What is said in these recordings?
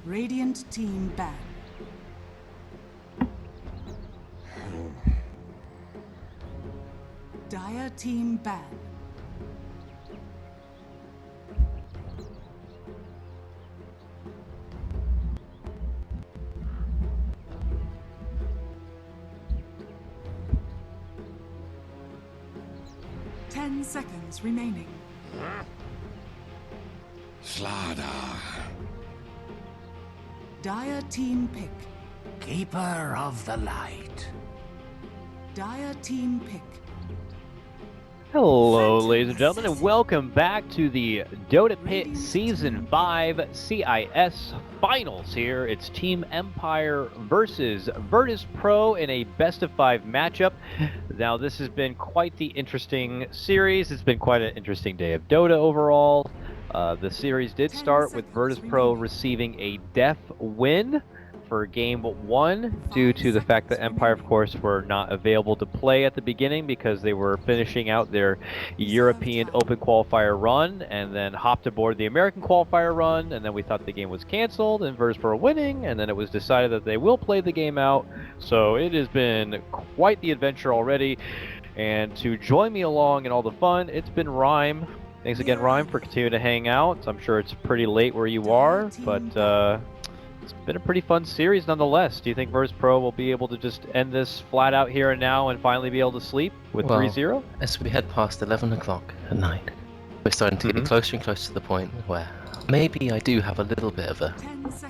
Radiant team ban. Dire team ban. Ten seconds remaining. Slardar. Dire team pick. Keeper of the light. Dire team pick. Hello, ladies and gentlemen, and welcome back to the Dota Pit Season 5 CIS Finals here. It's Team Empire versus Virtus.Pro in a best-of-5 matchup. Now, this has been quite the interesting series. It's been quite an interesting day of Dota overall. The series did start with Virtus.Pro receiving a death win for Game 1 due to the fact that Empire, of course, were not available to play at the beginning because they were finishing out their European Open Qualifier run and then hopped aboard the American Qualifier run, and then we thought the game was canceled and Virtus.Pro winning, and then it was decided that they will play the game out. So it has been quite the adventure already, and to join me along in all the fun, it's been Rhyme. Thanks again, Rhyme, for continuing to hang out. I'm sure it's pretty late where you are, but it's been a pretty fun series nonetheless. Do you think Virtus.Pro will be able to just end this flat out here and now and finally be able to sleep with 3-0? As we head past 11 o'clock at night, we're starting to get closer and closer to the point where maybe I do have a little bit of a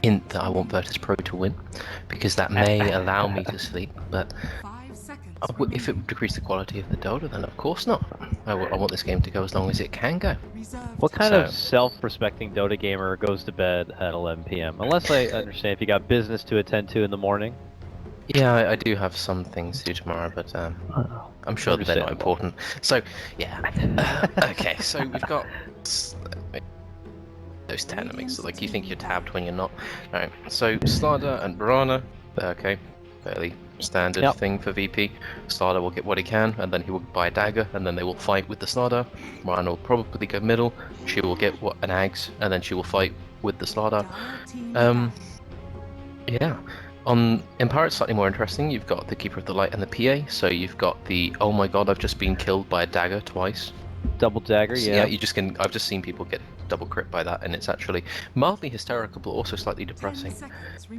hint that I want Virtus.Pro to win, because that may allow me to sleep, but if it would decrease the quality of the Dota, then of course not. I want this game to go as long as it can go. What kind of self-respecting Dota gamer goes to bed at 11 p.m.? Unless I understand if you got business to attend to in the morning. Yeah, I do have some things to do tomorrow, but I'm sure that they're not important. So, yeah. Okay, so we've got those dynamics. So, like, you think you're tabbed when you're not. Alright, so Slardar and Brana, okay, fairly standard thing for VP. Slardar will get what he can, and then he will buy a dagger, and then they will fight with the Slardar. Brana will probably go middle. She will get an Ags, and then she will fight with the Slardar. Yeah. On Empire, it's slightly more interesting. You've got the Keeper of the Light and the PA, so you've got the oh my god, I've just been killed by a dagger twice. Double dagger, So, yeah. you just can. I've just seen people get double crit by that, and it's actually mildly hysterical, but also slightly depressing.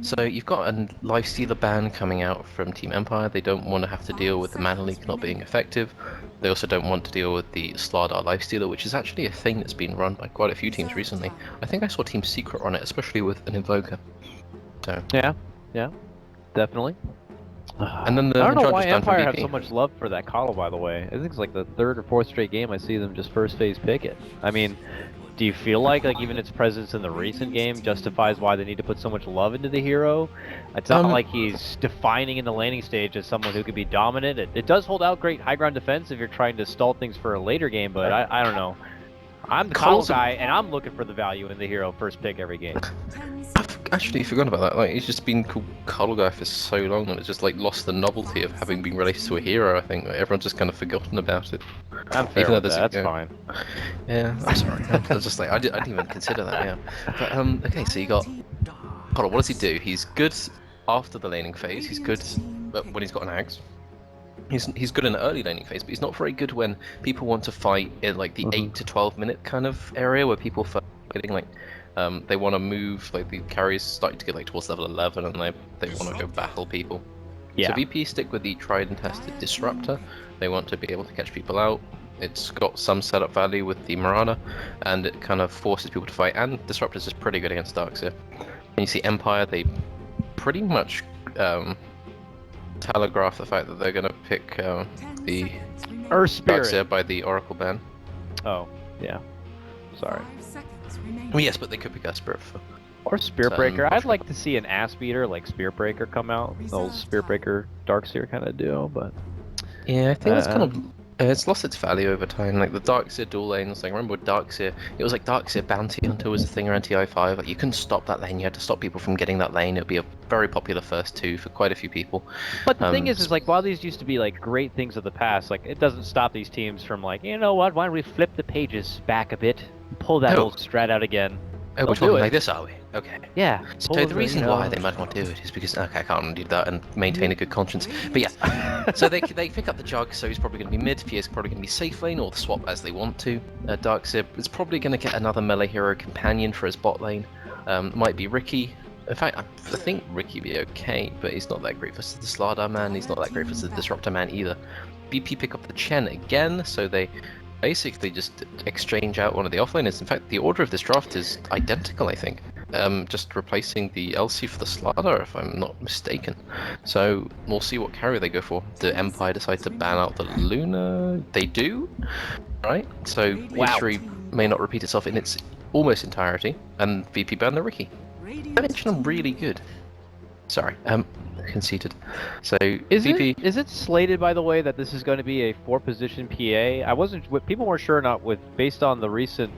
So you've got a lifestealer ban coming out from Team Empire. They don't want to have to deal with the mana leak not being effective. They also don't want to deal with the Slardar lifestealer, which is actually a thing that's been run by quite a few teams recently. I think I saw Team Secret run it, especially with an Invoker. So yeah, definitely. And then I don't know why Empire have so much love for that Coddle, by the way. I think it's like the third or fourth straight game I see them just first phase pick it. I mean, do you feel like even its presence in the recent game justifies why they need to put so much love into the hero? It's not like he's defining in the laning stage as someone who could be dominant. It does hold out great high ground defense if you're trying to stall things for a later game, but I don't know. I'm the Coddle guy, and I'm looking for the value in the hero first pick every game. I've actually forgot about that. Like, he's just been called Coddle guy for so long, and it's just like lost the novelty of having been released to a hero. I think everyone's just kind of forgotten about it. I'm fair with that. That's fine. Yeah, I'm sorry. I was just like, I didn't even consider that. Yeah. But okay, so you got Coddle. What does he do? He's good after the laning phase. He's good when he's got an Axe. He's good in the early laning phase, but he's not very good when people want to fight in like the 8 to 12 minute kind of area where people are getting like they want to move, like the carries starting to get like towards level 11 and they want to go battle people. Yeah. So VP stick with the tried and tested Disruptor. They want to be able to catch people out. It's got some setup value with the Marana, and it kind of forces people to fight, and Disruptor's is pretty good against Darkseer. And you see Empire, they pretty much telegraph the fact that they're going to pick the Earth Spirit Darkseer by the Oracle ban. Oh, yeah. Sorry. Well, yes, but they could pick a Spirit for... Or Spirit Breaker. I'd like to see an Ass Beater like Spirit Breaker come out. The old Spirit Breaker Darkseer kind of duo, but... Yeah, I think that's kind of... it's lost its value over time. Like the Darkseer dual lanes, like remember with Darkseer, it was like Darkseer Bounty Hunter was a thing around TI5. Like you couldn't stop that lane, you had to stop people from getting that lane. It would be a very popular first two for quite a few people. But the thing is like while these used to be like great things of the past, like it doesn't stop these teams from like, you know what, why don't we flip the pages back a bit, pull that old strat out again. Oh, we're They'll talking do it. like this, are we? Okay. Yeah. So the reason why they might want to do it is because, okay, I can't do that and maintain a good conscience. But yeah, so they pick up the Jug, so he's probably going to be mid, Pierre's probably going to be safe lane, or the swap as they want to. Darkseer is probably going to get another melee hero companion for his bot lane. Might be Ricky. In fact, I think Ricky be okay, but he's not that great for the Slardar man, he's not that great for the Disruptor man either. BP pick up the Chen again, so they basically just exchange out one of the offlaners. In fact, the order of this draft is identical, I think. Just replacing the LC for the Slardar, if I'm not mistaken. So we'll see what carry they go for. The Empire decide to ban out the Luna? They do, right? So history may not repeat itself in its almost entirety, and VP ban the Ricky. I mentioned I'm really good. Sorry, conceded. So Is VP. it slated, by the way, that this is going to be a 4-position PA? I wasn't. People weren't sure, not with based on the recent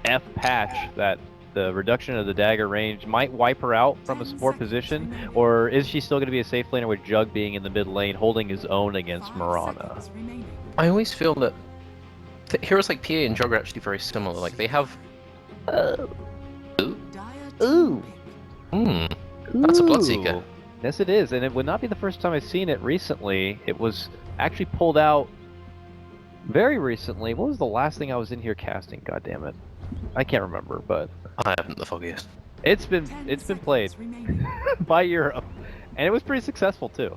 F patch, that the reduction of the dagger range might wipe her out from a support position, or is she still going to be a safe laner with Jug being in the mid lane, holding his own against Mirana? I always feel that heroes like PA and Jug are actually very similar. Like they have. Ooh. That's a Bloodseeker. Yes, it is, and it would not be the first time I've seen it recently. It was actually pulled out very recently. What was the last thing I was in here casting? God damn it, I can't remember, but I haven't the foggiest. it's been played by Europe, and it was pretty successful too.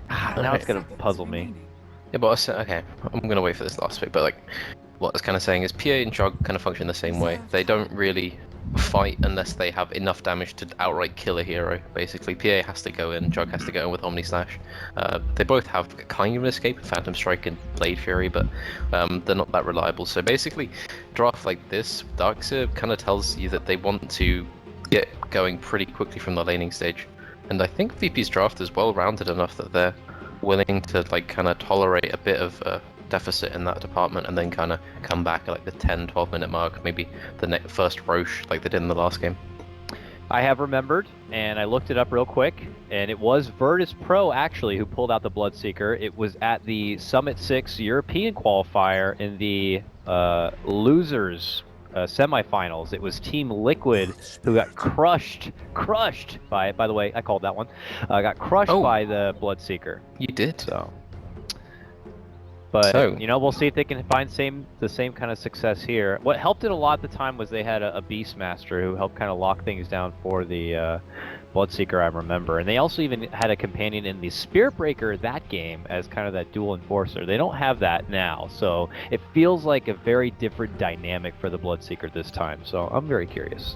Now it's gonna puzzle me. Yeah, but okay, I'm gonna wait for this last bit. But like, what I was kind of saying is PA and Jug kind of function the same way. They don't really fight unless they have enough damage to outright kill a hero. Basically, PA has to go in, Jug has to go in with Omni Slash. They both have kind of an escape, Phantom Strike and Blade Fury, but they're not that reliable. So basically, draft like this, Darkseer kind of tells you that they want to get going pretty quickly from the laning stage. And I think VP's draft is well rounded enough that they're willing to like kind of tolerate a bit of deficit in that department and then kind of come back at like the 10-12 minute mark, maybe the first Roche like they did in the last game. I have remembered, and I looked it up real quick, and it was Virtus.Pro actually who pulled out the Bloodseeker. It was at the Summit 6 European qualifier in the losers semifinals. It was Team Liquid who got crushed by the way, I called that one, got crushed by the Bloodseeker. You did. But you know, we'll see if they can find the same kind of success here. What helped it a lot at the time was they had a Beastmaster who helped kind of lock things down for the Bloodseeker, I remember. And they also even had a companion in the Spearbreaker that game as kind of that dual enforcer. They don't have that now, so it feels like a very different dynamic for the Bloodseeker this time. So I'm very curious.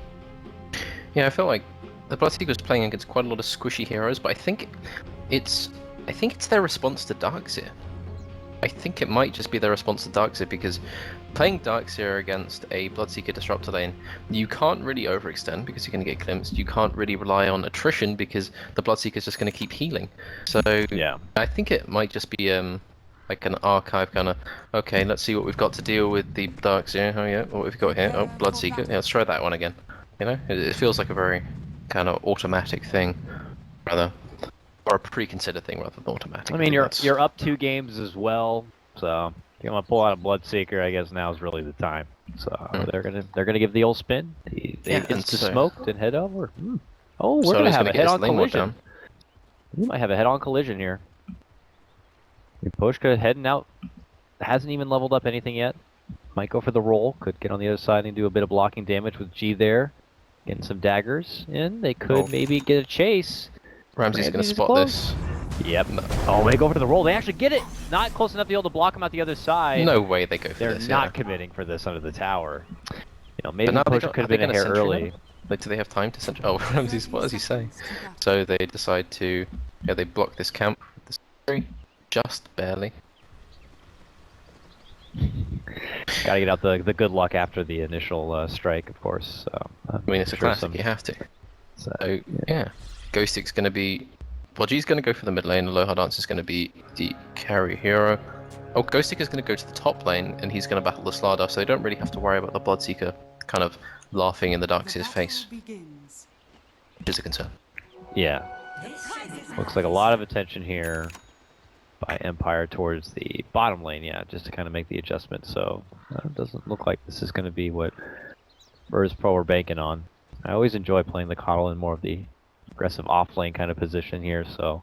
Yeah, I feel like the Bloodseeker was playing against quite a lot of squishy heroes, but I think it's their response to Darkseer. I think it might just be their response to Darkseer, because playing Darkseer against a Bloodseeker Disruptor lane, you can't really overextend because you're going to get glimpsed. You can't really rely on attrition because the Bloodseeker is just going to keep healing. So yeah, I think it might just be like an archive kind of, okay, let's see what we've got to deal with the Darkseer. Oh yeah, what we've got here? Oh, Bloodseeker. Yeah, let's try that one again. You know, it feels like a very kind of automatic thing, rather. Or a pre-considered thing rather than automatic. I mean, you're up 2 games as well, so if you want to pull out a Bloodseeker, I guess now is really the time. So they're gonna give the old spin. They insta-smoked and head over. Oh, we're gonna have a head-on collision. We might have a head-on collision here. Pushka heading out, hasn't even leveled up anything yet. Might go for the roll. Could get on the other side and do a bit of blocking damage with G there. Getting some daggers in. They could maybe get a chase. Ramsey's going to spot this. Yep. Oh, they go for the roll. They actually get it. Not close enough to be able to block him out the other side. No way they go for this. They're not committing for this under the tower. You know, maybe the push could have been a hair early. Like, do they have time to send? Oh, Ramsey's, what does he say? So they decide to, yeah, they block this camp with the sentry, just barely. Gotta get out the good luck after the initial strike, of course. So, I mean, it's a classic. You have to. So yeah. Ghostic's going to be... Well, G's going to go for the mid lane, and Aloha Dance is going to be the carry hero. Oh, Ghostic is going to go to the top lane, and he's going to battle the Slardar, so they don't really have to worry about the Bloodseeker kind of laughing in the Darkseer's face. Which is a concern. Yeah. Looks like a lot of attention here by Empire towards the bottom lane, yeah, just to kind of make the adjustment. So it doesn't look like this is going to be what Virtus.Pro we're banking on. I always enjoy playing the Coddle in more of the aggressive off-lane kind of position here, so...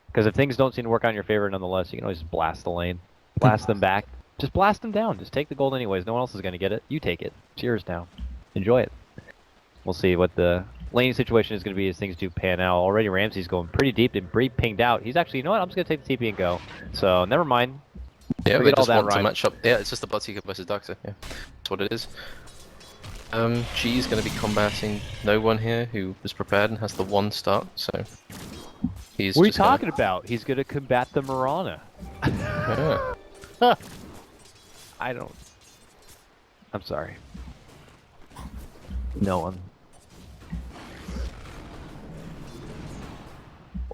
Because if things don't seem to work out in your favor nonetheless, you can always just blast the lane. Blast them back. Just blast them down. Just take the gold anyways. No one else is going to get it. You take it. It's yours now. Enjoy it. We'll see what the laning situation is going to be as things do pan out. Already Ramsey's going pretty deep and Bree pinged out. He's actually, you know what, I'm just going to take the TP and go. So, never mind. Yeah, Forget they just all that want to rhyme. match up. Yeah, it's just the Bloodseeker versus Darkseer. Yeah, that's what it is. G's going to be combating no one here who was prepared and has the 1 start, so... He's What are you just gonna- talking about? He's going to combat the Mirana. Yeah. I don't... I'm sorry. No one.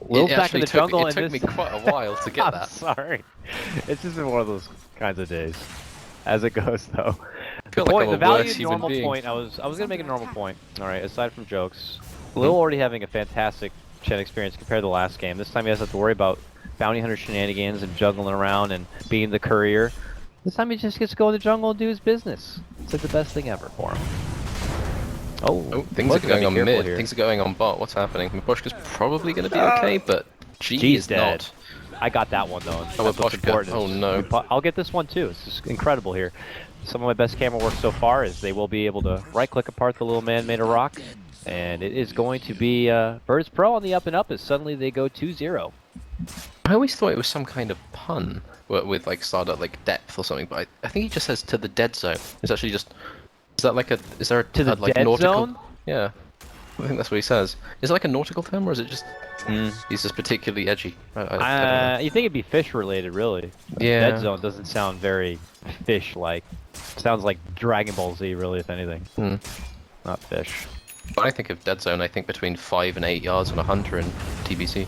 Will's back in the jungle It took and me this... quite a while to get I'm that. sorry. It's just been one of those kinds of days. As it goes, though. I feel The like I'm a value worse of human normal being. point, I was gonna make a normal point. Alright, aside from jokes. Lil already having a fantastic Chen experience compared to the last game. This time he doesn't have to worry about bounty hunter shenanigans and juggling around and being the courier. This time he just gets to go in the jungle and do his business. It's like the best thing ever for him. Oh, things are Pushka, going be on careful mid. here. Things are going on bot. What's happening? Miposhka's probably going to be okay, but G G's is dead. not. I got that one though. Oh, That's what's Miposhka. important. Oh, no. I'll get this one too. It's just incredible here. Some of my best camera work so far is they will be able to right-click apart the little man made of rock, and it is going to be Virtus.Pro on the up and up as suddenly they go 2-0. I always thought it was some kind of pun with like Stardust, like depth or something, but I think he just says to the dead zone. It's actually just... Is that like a... Is there a... To the like dead nautical... zone? Yeah. I think that's what he says. Is it like a nautical term, or is it just... He's just particularly edgy? I don't know. You think it'd be fish related, really? Yeah. Dead zone doesn't sound very fish-like. Sounds like Dragon Ball Z, really, if anything. Not fish. When I think of dead zone, I think between 5 and 8 yards on a hunter in TBC.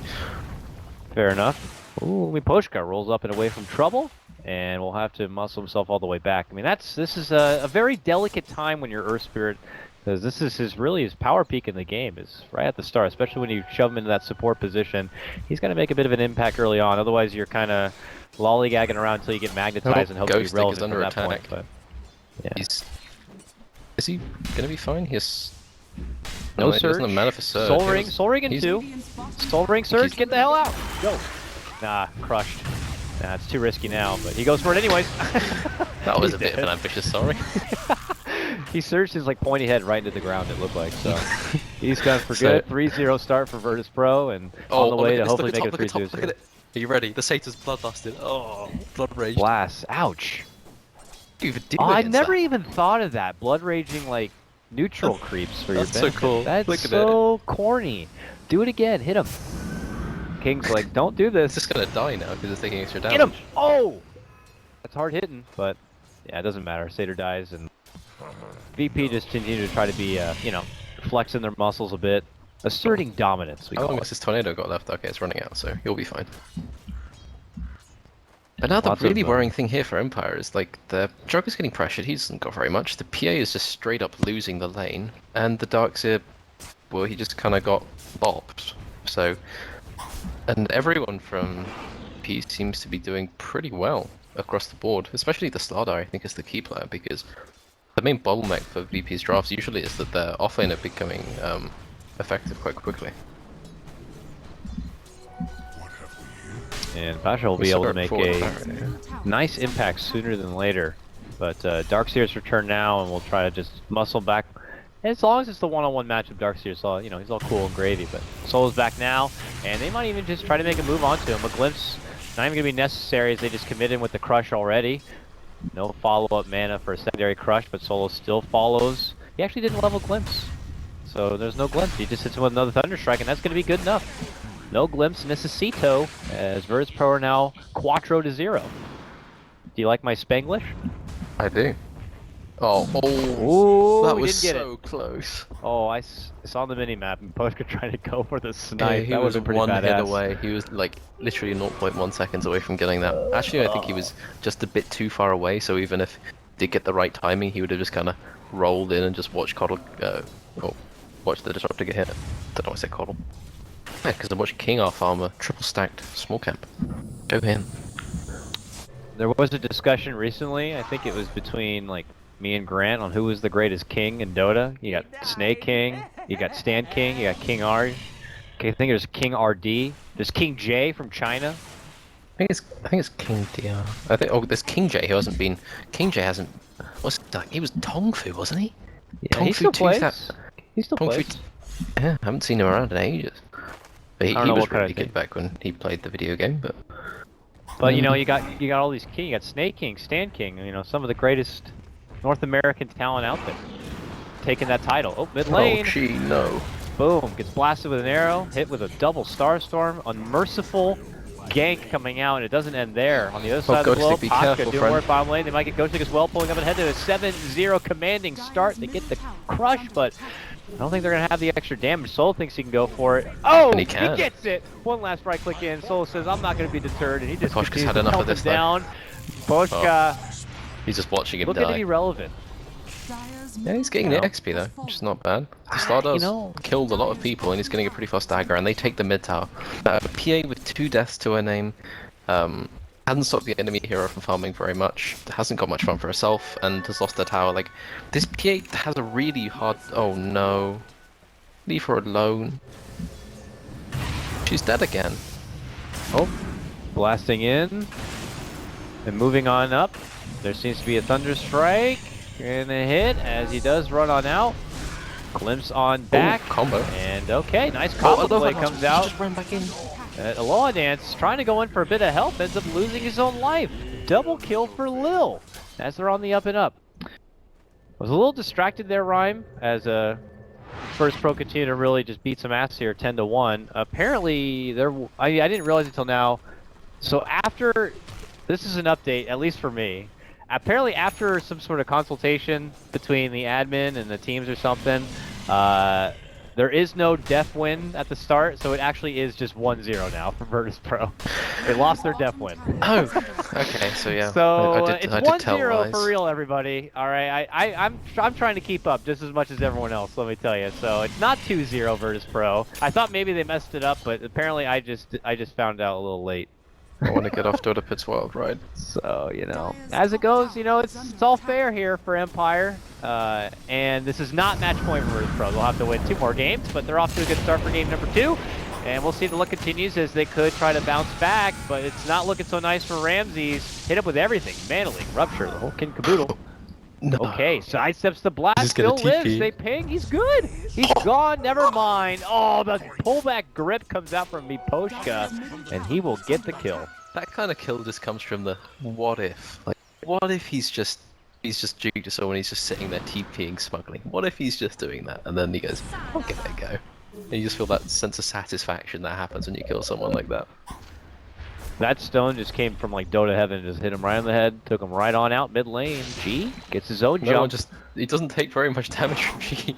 Fair enough. Ooh, Miposhka rolls up and away from trouble, and will have to muscle himself all the way back. I mean, this is a very delicate time when you're Earth Spirit, because this is his power peak in the game is right at the start, especially when you shove him into that support position. He's going to make a bit of an impact early on, otherwise you're kind of lollygagging around until you get magnetized and hope to be Ghost Stick is relevant under from that attack. point. But, yeah. Is he gonna be fine? Yes. No he doesn't surge. have mana for surge. Soul Ring in he's- 2. Soul Ring surge, get the hell out! Go! Nah, crushed. Nah, it's too risky now, but he goes for it anyways. That was He's a bit of dead. an ambitious sorry. He surged his like pointy head right into the ground, it looked like, so he's done for So- good. 3-0 start for Virtus.Pro, and on the way to hopefully make it a 3-2. Look at it. Are you ready? The Satan's bloodlusted. Oh, blood rage. Blast. Ouch. What do you even do Oh, I against never that? even thought of that. Blood raging like neutral creeps for your That's so benefit. cool. That's Look at so corny. Do it again. Hit him. King's like, don't do It's this. just gonna die now because it's taking extra damage. Get him! Oh! That's hard hitting, but yeah, it doesn't matter. Satyr dies, and VP just continue to try to be, you know, flexing their muscles a bit, asserting dominance. We How call long it. has this tornado got left? Okay, it's running out, so you'll be fine. But now the Lots of, really worrying thing here for Empire is like the Joker's getting pressured. He doesn't got very much. The PA is just straight up losing the lane, and the Darkseer, well, he just kind of got bopped. So, and everyone from P seems to be doing pretty well across the board. Especially the Slardar, I think, is the key player because the main bottleneck for VP's drafts usually is that their offlane are becoming effective quite quickly. And Pasha will be able to make a nice impact sooner than later. But Darkseer's return now, and we'll try to just muscle back. And as long as it's the one-on-one matchup, Darkseer's all, you know, he's all cool and gravy. But Solo's back now, and they might even just try to make a move onto him. A glimpse, not even gonna be necessary as they just commit in with the crush already. No follow-up mana for a secondary crush, but Solo still follows. He actually didn't level glimpse, so there's no glimpse. He just hits him with another Thunderstrike, and that's gonna be good enough. No glimpse necesito, as Virtus.Pro are now 4-0. Do you like my Spanglish? I do. Oh, Ooh, that we was didn't get so close. Oh, I saw on the minimap and Poshka trying to go for the Yeah, snipe. he That was was pretty one hit badass. away. He was like literally 0.1 seconds away from getting that. Actually, I think he was just a bit too far away. So even if he did get the right timing, he would have just kind of rolled in and just watched Coddle, or watched the Disruptor get hit. Don't know why I said Coddle. Yeah, because I watched King off armor, triple stacked, small camp. Go him. There was a discussion recently, I think it was between like me and Grant on who is the greatest king in Dota. You got Snake King, you got Stand King, you got King R. Okay, I think there's King RD. There's King J from China. I think it's King DR. I think there's King J who hasn't been. King J hasn't. What's that? He was Tongfu, wasn't he? Yeah, he still plays. He still plays. Yeah, I haven't seen him around in ages. But he was really good back when he played the video game. But you know, you got all these king. You got Snake King, Stand King. You know, some of the greatest North American talent out there, taking that title. Oh, mid lane. Oh, gee, no. Boom! Gets blasted with an arrow. Hit with a double Starstorm. Unmerciful gank coming out, and it doesn't end there. On the other side of the globe, Pasha doing more bottom lane. They might get Ghostic as well, pulling up ahead to a 7-0 commanding start. They get the crush, but I don't think they're going to have the extra damage. Solo thinks he can go for it. Oh, and he gets it! One last right click in. Solo says, I'm not going to be deterred, and he just Koshka's continues had enough to of this down. Koshka, he's just watching him looking die. to be relevant. Yeah, he's getting the XP though, which is not bad. Stardust killed a lot of people, and he's getting a pretty fast dagger, and they take the mid tower. PA with 2 deaths to her name. Hasn't stopped the enemy hero from farming very much. Hasn't got much fun for herself, and has lost her tower. Like, this PA has a really hard. Oh no! Leave her alone. She's dead again. Oh, blasting in and moving on up. There seems to be a Thunder Strike and a hit as he does run on out. Glimpse on back. Ooh, combo. And okay, nice combo play comes out. Just run back in. Aloha Dance trying to go in for a bit of help, ends up losing his own life. Double kill for Lil as they're on the up and up. Was a little distracted there, Rhyme, as Virtus.Pro continue to really just beat some ass here, 10-1. Apparently, I didn't realize it until now. So after, this is an update, at least for me. Apparently, after some sort of consultation between the admin and the teams or something, there is no death win at the start, so it actually is just 1-0 now for Virtus.Pro. They lost their death win. Oh, okay, so yeah. So it's 1-0 for real, everybody. All right, I'm trying to keep up just as much as everyone else. Let me tell you. So it's not 2-0 Virtus.Pro. I thought maybe they messed it up, but apparently I just found out a little late. I want to get off Dota Pit's wild ride. So, you know, as it goes, you know, it's all fair here for Empire. And this is not match point for Virtus.Pro. They'll have to win 2 more games, but they're off to a good start for game number 2. And we'll see if the luck continues as they could try to bounce back, but it's not looking so nice for Ramses. Hit up with everything. Mantling, Rupture, the whole kin caboodle. No. Okay, sidesteps the blast, still lives. They ping, he's good. He's gone, never mind. Oh, the pullback grip comes out from Miposhka, and he will get the kill. That kind of kill just comes from the what if. Like, what if he's just juked someone, he's just sitting there TPing smugly. What if he's just doing that, and then he goes, I'll give it a go. And you just feel that sense of satisfaction that happens when you kill someone like that. That stone just came from like Dota heaven, just hit him right on the head, took him right on out mid lane. G gets his own jump. He doesn't take very much damage from G.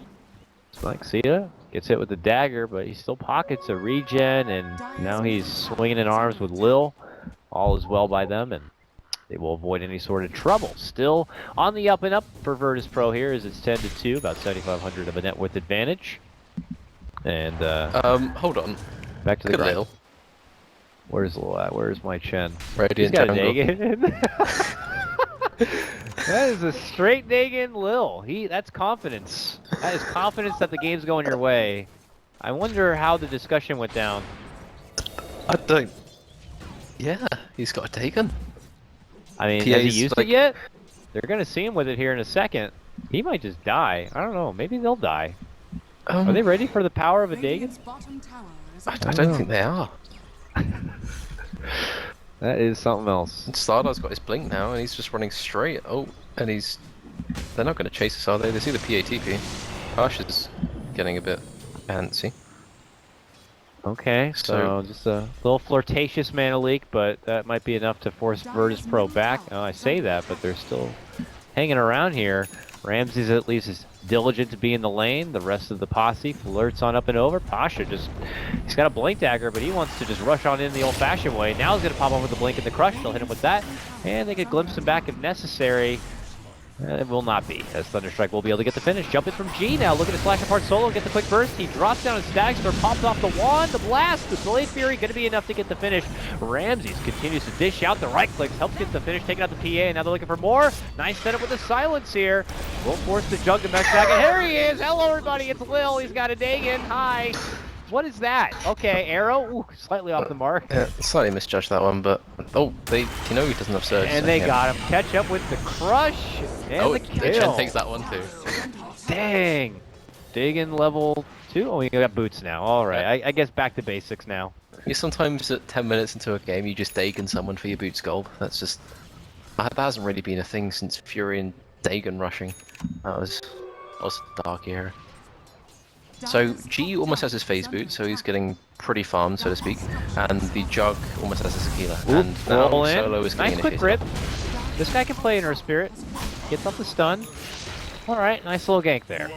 Like, see ya, gets hit with the dagger, but he still pockets a regen, and now he's swinging in arms with Lil. All is well by them, and they will avoid any sort of trouble. Still on the up and up for Virtus.Pro here, as it's 10-2, about 7,500 of a net worth advantage. And hold on. Back to the grind. Lil. Where's Lil at? Where's my Chen? Radiant He's got a jungle. Negan. That is a straight Negan Lil. That's confidence. That is confidence that the game's going your way. I wonder how the discussion went down. I don't. Yeah, he's got a taken. I mean, has he used it yet? They're gonna see him with it here in a second. He might just die. I don't know. Maybe they'll die. Are they ready for the power of a Dagon? I don't think they are. That is something else. Stardust's got his blink now, and he's just running straight. Oh, and they're not going to chase us, are they? They see the PATP. Pasha's getting a bit fancy. Okay, so just a little flirtatious mana leak, but that might be enough to force Virtus.Pro back. Oh, I say that, but they're still hanging around here. Ramses at least is diligent to be in the lane. The rest of the posse flirts on up and over. Pasha he's got a blink dagger, but he wants to just rush on in the old-fashioned way. Now he's going to pop on with the blink and the crush. They'll hit him with that, and they can glimpse him back if necessary. It will not be, as Thunderstrike will be able to get the finish. Jump in from G now, looking to slash apart solo and get the quick burst. He drops down his Stagstorm, pops off the wand, the blast, the Blade Fury, going to be enough to get the finish. Ramses continues to dish out the right clicks, helps get the finish, taking out the PA, and now they're looking for more. Nice setup with the silence here. Will force the jug to mess back, and here he is! Hello everybody, it's Lil, he's got a Dagon, hi! What is that? Okay, arrow, ooh, slightly off the mark. Yeah, slightly misjudged that one, but he doesn't have surge. And so, they yeah. got him. Catch up with the crush and the kill. Chen takes that one too. Dang. Dagon level 2? Oh, we got boots now. All right, I guess back to basics now. You sometimes at 10 minutes into a game, you just Dagon someone for your boots gold. That's just... That hasn't really been a thing since Fury and Dagon rushing. That was a dark era. So G almost has his phase boot, so he's getting pretty farmed, so to speak, and the Jug almost has his Aquila, and now roll in. Solo is getting Nice quick initiated. grip. This guy can play Inner Spirit. Gets off the stun. All right, nice little gank there.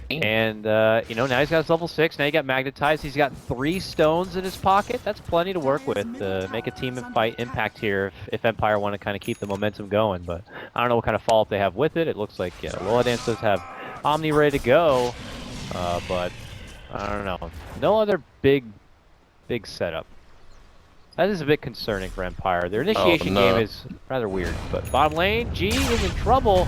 And, you know, now he's got his level 6, now he got magnetized, he's got 3 stones in his pocket. That's plenty to work with to make a team fight impact here if Empire want to kind of keep the momentum going. But I don't know what kind of follow-up they have with it. It looks like, yeah, Lowlands does have Omni ready to go, but I don't know. No other big setup. That is a bit concerning for Empire. Their initiation game is rather weird. But bottom lane, G is in trouble.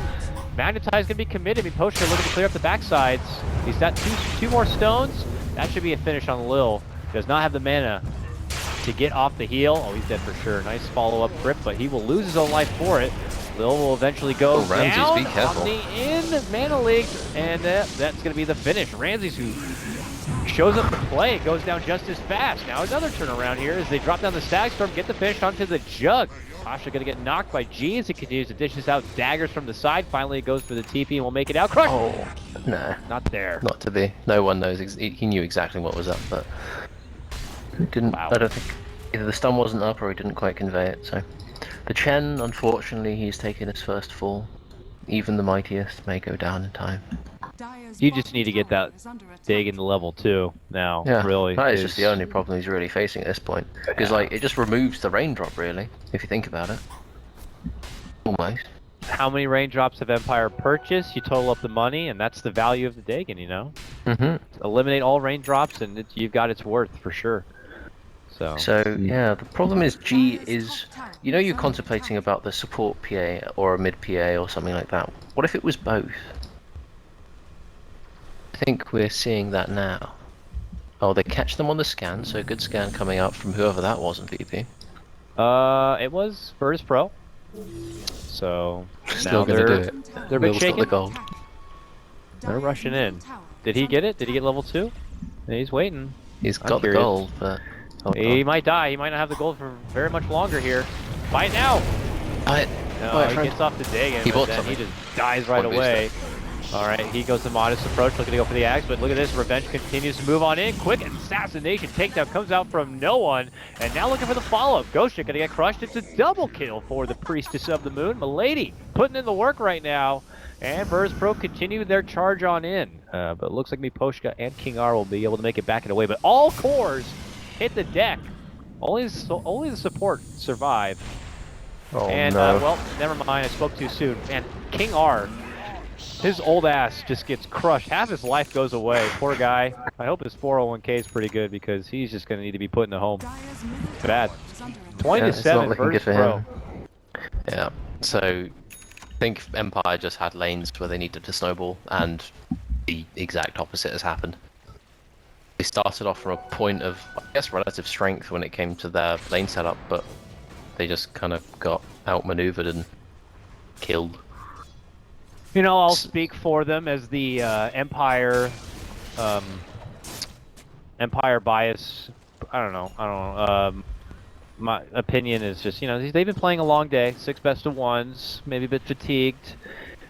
Magnetize gonna be committed. Poshka looking to clear up the backsides. He's got two more stones. That should be a finish on Lil. Does not have the mana to get off the heel. Oh, he's dead for sure. Nice follow-up grip, but he will lose his own life for it. Lil will eventually go Ramses, down be careful. on the in mana league, and that's going to be the finish. Ramses, who shows up to play, goes down just as fast. Now another turnaround here as they drop down the Stagstorm, get the finish onto the Jug. Pasha going to get knocked by G as he continues to dish this out. Daggers from the side. Finally, it goes for the TP and will make it out. Crush! Oh, no. Not there. Not to be. No one knows. He knew exactly what was up, but didn't. Wow. I don't think either the stun wasn't up or he didn't quite convey it. So the Chen, unfortunately, he's taken his first fall. Even the mightiest may go down in time. You just need to get that Dagon to level 2 now, Yeah, really. that is just the only problem he's really facing at this point. Because like it just removes the raindrop, really, if you think about it. Almost. How many raindrops have Empire purchased? You total up the money, and that's the value of the Dagon, you know? Eliminate all raindrops, and you've got its worth, for sure. So yeah, the problem is G is, you know, you're contemplating about the support PA or a mid PA or something like that. What if it was both? I think we're seeing that now. Oh, they catch them on the scan, so a good scan coming up from whoever that was in VP. It was Virtus.Pro. So Still now gonna do it. They're a bit Will's got shaken. the gold. They're rushing in. Did he get it? Did he get level 2? He's waiting. He's I'm got the curious. gold, but He might die. He might not have the gold for very much longer here. Fight now! No, he gets off the Dagon, He but bought then he something. just dies right One away. Alright, he goes the modest approach, looking to go for the axe, but look at this, Revenge continues to move on in. Quick assassination takedown comes out from no one, and now looking for the follow-up. Ghostia gonna get crushed. It's a double kill for the Priestess of the Moon. Milady putting in the work right now, and Virtus.Pro continue their charge on in. But it looks like Miposhka and King R will be able to make it back and away, but all cores hit the deck. Only the support survive. Oh, And, no. well, never mind, I spoke too soon. And King R, his old ass just gets crushed. Half his life goes away. Poor guy. I hope his 401k is pretty good because he's just going to need to be put in a home. Bad. 20 to it's not 7 looking good for Virtus.Pro. him. Yeah, so I think Empire just had lanes where they needed to snowball, and the exact opposite has happened. They started off from a point of, I guess, relative strength when it came to their lane setup, but they just kind of got outmaneuvered and killed. You know, I'll speak for them as the Empire bias. I don't know. My opinion is just, you know, they've been playing a long day, 6 best of 1s, maybe a bit fatigued,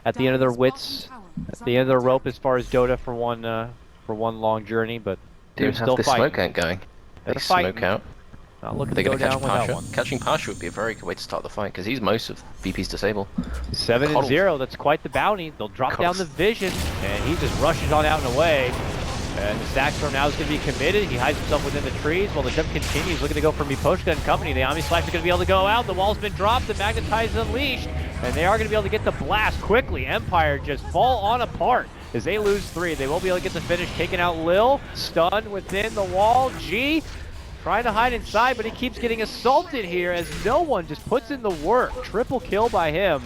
at the end of their wits, at the end of their rope as far as Dota for one long journey, but they're still the fighting. smoke out going. They They're smoke fighting. out. Not looking They're to go going to catch down without Pasha. one. Catching Pasha would be a very good way to start the fight, because he's most of VP's disable. 7-0, that's quite the bounty. They'll drop down the vision, and he just rushes on out and away. And the stack storm now is going to be committed. He hides himself within the trees while the jump continues. Looking to go for Miposhka and company. The Omni Slash is going to be able to go out. The wall's been dropped. The Magnetize is unleashed. And they are going to be able to get the blast quickly. Empire just fall on apart as they lose 3. They won't be able to get the finish. Taking out Lil. Stunned within the wall. G trying to hide inside, but he keeps getting assaulted here as no one just puts in the work. Triple kill by him.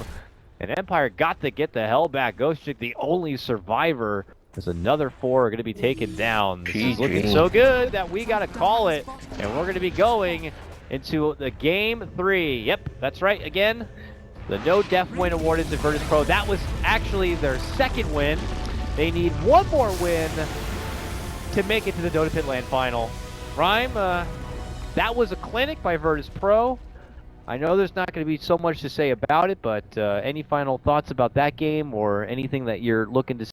And Empire got to get the hell back. Ghost Chick, the only survivor. There's another 4 are going to be taken down. This is looking so good that we got to call it. And we're going to be going into the game 3. Yep, that's right. Again, the no def win awarded to Virtus.Pro. That was actually their 2nd win. They need 1 more win to make it to the Dota Pit Land final. Rhyme, that was a clinic by Virtus.Pro. I know there's not going to be so much to say about it, but any final thoughts about that game or anything that you're looking to